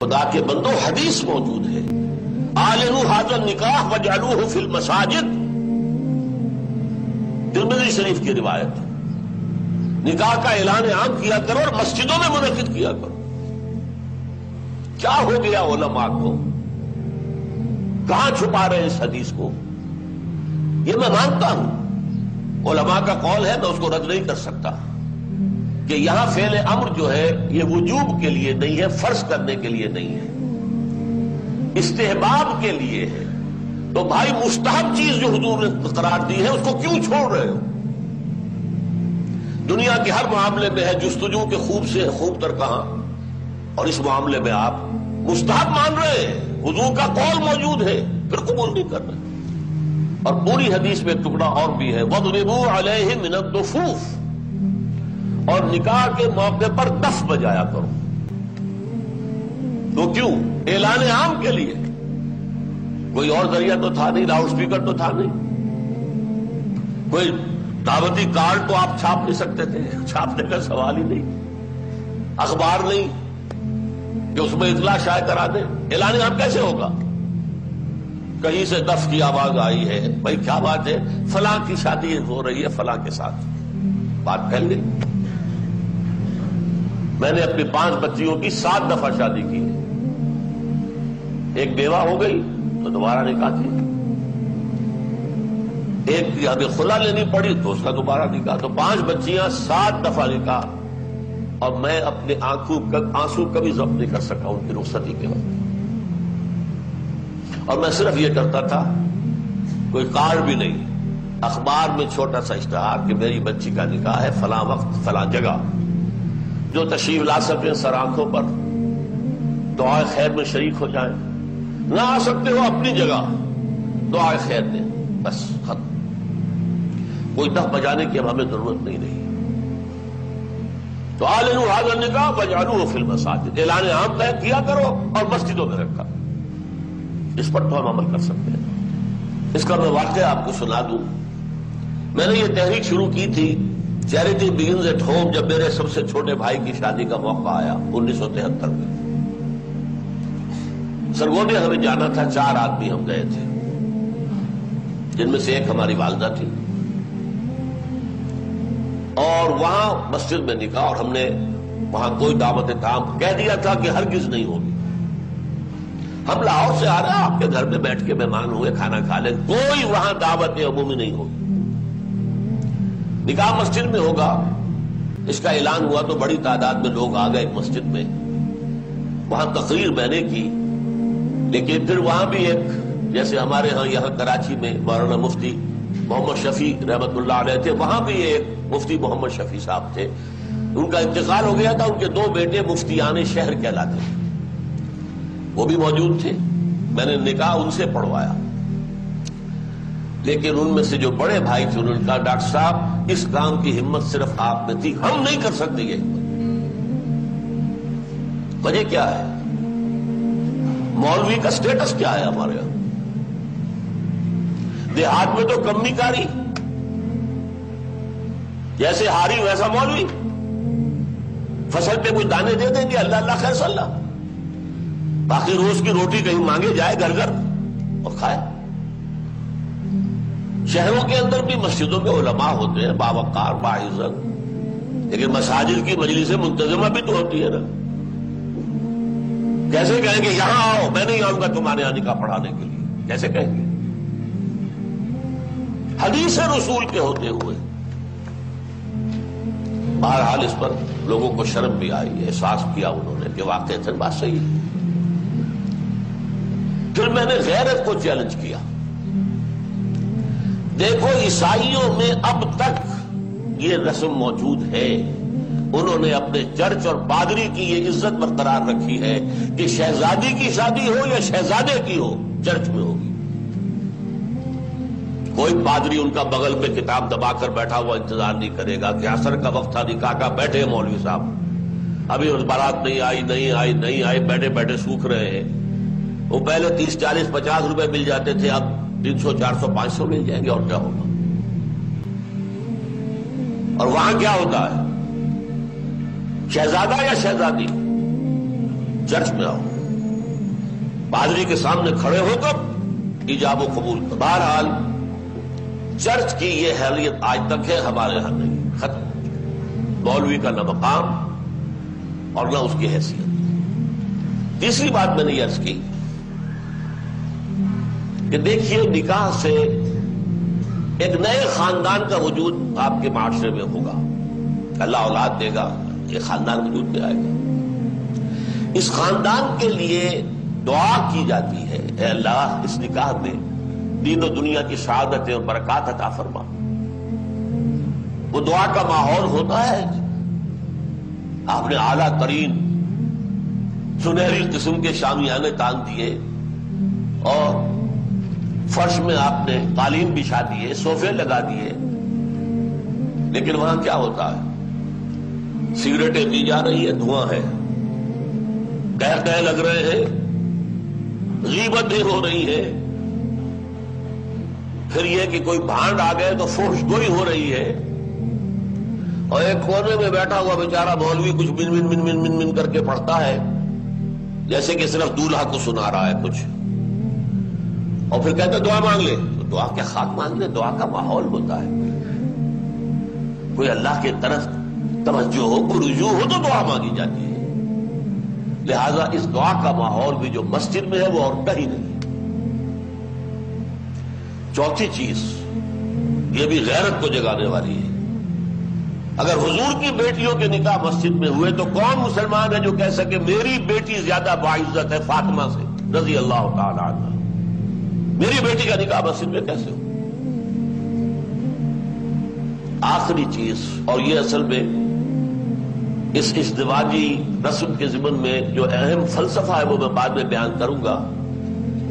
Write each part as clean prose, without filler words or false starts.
خدا کے بندو حدیث موجود ہے، اعلنوا ھذا النکاح واجعلوہ فی المساجد، ترمذی شریف کی روایت، نکاح کا اعلان عام کیا کرو اور مسجدوں میں منعقد کیا کرو۔ کیا ہو گیا علماء کو؟ کہاں چھپا رہے ہیں اس حدیث کو؟ یہ میں مانتا ہوں، علماء کا قول ہے، میں اس کو رد نہیں کر سکتا کہ یہاں فعل امر جو ہے یہ وجوب کے لیے نہیں ہے، فرض کرنے کے لیے نہیں ہے، استحباب کے لیے ہے۔ تو بھائی مستحب چیز جو حضور نے قرار دی ہے اس کو کیوں چھوڑ رہے ہو؟ دنیا کے ہر معاملے میں ہے جستجو کے خوب سے خوب تر کہاں، اور اس معاملے میں آپ مستحب مان رہے ہیں، حضور کا قول موجود ہے پھر قبول نہیں کر رہے۔ اور پوری حدیث میں ایک ٹکڑا اور بھی ہے، وَاضْرِبُوا عَلَيْهِمْ مِنَ الضُّفُوفِ، اور نکاح کے موقع پر دف بجایا کرو۔ تو کیوں؟ اعلان عام کے لیے، کوئی اور ذریعہ تو تھا نہیں، لاؤڈ سپیکر تو تھا نہیں، کوئی دعوتی کارڈ تو آپ چھاپ نہیں سکتے تھے، چھاپنے کا سوال ہی نہیں، اخبار نہیں کہ اس میں اطلاع شائع کرا دیں۔ اعلان عام کیسے ہوگا؟ کہیں سے دف کی آواز آئی ہے، بھائی کیا بات ہے؟ فلاں کی شادی ہو رہی ہے فلاں کے ساتھ، بات پھیل گئی۔ میں نے اپنی 5 بچیوں کی 7 دفعہ شادی کی ہے، ایک بیوہ ہو گئی تو دوبارہ نکاح کی، ایک کی ابھی خلا لینی پڑی تو اس کا دوبارہ نکاح، تو 5 بچیاں 7 دفعہ نکاح، اور میں اپنے آنسو کبھی ضبط نہیں کر سکا ان کی رخصتی کے وقت۔ اور میں صرف یہ کرتا تھا، کوئی کارڈ بھی نہیں، اخبار میں چھوٹا سا اشتہار کہ میری بچی کا نکاح ہے فلاں وقت فلاں جگہ، جو تشریف لا سکتے ہیں سر آنکھوں پر دعائے خیر میں شریک ہو جائیں، نہ آ سکتے ہو اپنی جگہ دعائے خیر دیں، بس ختم۔ کوئی دف بجانے کی اب ہمیں ضرورت نہیں رہی۔ تو اعلنوا ھذا النکاح واجعلوہ فی المساجد، اعلان عام طے کیا کرو اور مسجدوں میں رکھا، اس پر تو ہم عمل کر سکتے ہیں۔ اس کا میں واقعہ آپ کو سنا دوں۔ میں نے یہ تحریک شروع کی تھی چیریٹی بگنز ایٹ ہوم جب میرے سب سے چھوٹے بھائی کی شادی کا موقع آیا 1973 میں۔ سرگودے ہمیں جانا تھا، 4 آدمی ہم گئے تھے، جن میں سے ایک ہماری والدہ تھی، اور وہاں مسجد میں نکاح، اور ہم نے وہاں کوئی دعوت تام کہہ دیا تھا کہ ہرگز نہیں ہوگی۔ ہم لاہور سے آ رہے ہیں، آپ کے گھر میں بیٹھ کے مہمان ہوئے، کھانا کھا لیں، کوئی وہاں دعوت عمومی نہیں ہوگی، نکاح مسجد میں ہوگا۔ اس کا اعلان ہوا تو بڑی تعداد میں لوگ آ گئے ایک مسجد میں، وہاں تقریر میں نے کی، لیکن پھر وہاں بھی ایک، جیسے ہمارے ہاں یہاں کراچی میں مولانا مفتی محمد شفیع رحمت اللہ علیہ تھے، وہاں بھی ایک مفتی محمد شفیع صاحب تھے، ان کا انتقال ہو گیا تھا، ان کے 2 بیٹے مفتیان شہر کہلاتے تھے، وہ بھی موجود تھے، میں نے نکاح ان سے پڑھوایا۔ لیکن ان میں سے جو بڑے بھائی تھے انہوں نے کہا ڈاکٹر صاحب اس کام کی ہمت صرف آپ میں تھی، ہم نہیں کر سکتے یہ ہمت۔ وجہ کیا ہے؟ مولوی کا سٹیٹس کیا ہے ہمارے یہاں؟ دیہات میں تو کمی کاری، جیسے ہاری ویسا مولوی، فصل پہ کچھ دانے دے دیں گے، اللہ اللہ خیر صلی اللہ، باقی روز کی روٹی کہیں مانگے جائے گھر گھر اور کھائے۔ شہروں کے اندر بھی مسجدوں میں علماء ہوتے ہیں باوقار باعزت، لیکن مساجد کی مجلس منتظمہ بھی تو ہوتی ہے نا۔ کیسے کہیں گے یہاں آؤ، میں نہیں آؤں گا تمہارے یہاں نکاح پڑھانے کے لیے؟ کیسے کہیں گے؟ حدیث رسول کے ہوتے ہوئے بہرحال اس پر لوگوں کو شرم بھی آئی، احساس کیا انہوں نے کہ واقعی بات صحیح ہے۔ پھر میں نے غیرت کو چیلنج کیا۔ دیکھو عیسائیوں میں اب تک یہ رسم موجود ہے، انہوں نے اپنے چرچ اور پادری کی یہ عزت برقرار رکھی ہے کہ شہزادی کی شادی ہو یا شہزادے کی ہو چرچ میں ہوگی۔ کوئی پادری ان کا بغل پہ کتاب دبا کر بیٹھا ہوا انتظار نہیں کرے گا کہ عصر کا وقت تھا نکاح کا، بیٹھے مولوی صاحب ابھی اس بارات نہیں آئی، بیٹھے بیٹھے سوکھ رہے ہیں۔ وہ پہلے 30 40 50 روپے مل جاتے تھے، اب 300 400 500 مل جائیں گے، اور کیا ہوگا؟ اور وہاں کیا ہوتا ہے؟ شہزادہ یا شہزادی چرچ میں آؤ، پادری کے سامنے کھڑے ہو کر ایجاب و قبول کر. بہرحال چرچ کی یہ حیثیت آج تک ہے، ہمارے ہاں نہیں، ختم. مولوی کا نہ مقام اور نہ اس کی حیثیت. تیسری بات میں نے یہ عرض کی کہ دیکھیے نکاح سے ایک نئے خاندان کا وجود آپ کے معاشرے میں ہوگا. اللہ اولاد دے گا، یہ خاندان وجود میں آئے گا. اس خاندان کے لیے دعا کی جاتی ہے، اے اللہ اس نکاح میں دین و دنیا کی سعادت اور برکات عطا فرما. وہ دعا کا ماحول ہوتا ہے. آپ نے اعلیٰ ترین سنہری قسم کے شامیانے تان دیے اور فرش میں آپ نے قالین بچھا دیے، صوفے لگا دیے، لیکن وہاں کیا ہوتا ہے؟ سگریٹیں پی جا رہی ہے، دھواں ہے، قہقہے لگ رہے ہیں، غیبتیں ہو رہی ہے. پھر یہ کہ کوئی بھانڈ آ گئے تو فحش گوئی ہو رہی ہے، اور ایک کونے میں بیٹھا ہوا بیچارہ مولوی کچھ من من من من من من کر کے پڑھتا ہے جیسے کہ صرف دولہا کو سنا رہا ہے کچھ، اور پھر کہتے دعا مانگ لے. تو دعا کیا خاک مانگ لے؟ دعا کا ماحول ہوتا ہے. کوئی اللہ کے طرف توجہ ہو، کوئی رجوع ہو تو دعا مانگی جاتی ہے. لہذا اس دعا کا ماحول بھی جو مسجد میں ہے وہ اور کہیں نہیں. چوتھی چیز یہ بھی غیرت کو جگانے والی ہے. اگر حضور کی بیٹیوں کے نکاح مسجد میں ہوئے تو کون مسلمان ہے جو کہہ سکے میری بیٹی زیادہ باعزت ہے فاطمہ سے رضی اللہ تعالی عنہ؟ میری بیٹی کا نکاح مسجد میں کیسے ہو؟ آخری چیز، اور یہ اصل میں اس ازدواجی رسم کے ضمن میں جو اہم فلسفہ ہے وہ میں بعد میں بیان کروں گا.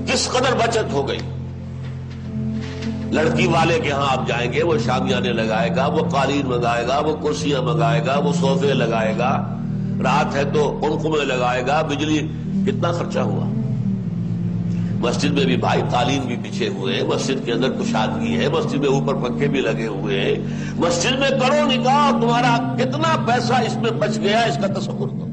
کس قدر بچت ہو گئی. لڑکی والے کے ہاں آپ جائیں گے، وہ شامیانے لگائے گا، وہ قالین منگائے گا، وہ کرسیاں منگائے گا، وہ صوفے لگائے گا، رات ہے تو قمقمے لگائے گا، بجلی. کتنا خرچہ ہوا. مسجد میں بھی بھائی قالین بھی بچھے ہوئے ہیں، مسجد کے اندر کشادگی ہے، مسجد میں اوپر پنکھے بھی لگے ہوئے ہیں، مسجد میں کرو نکاح، تمہارا کتنا پیسہ اس میں بچ گیا اس کا تصور کرو.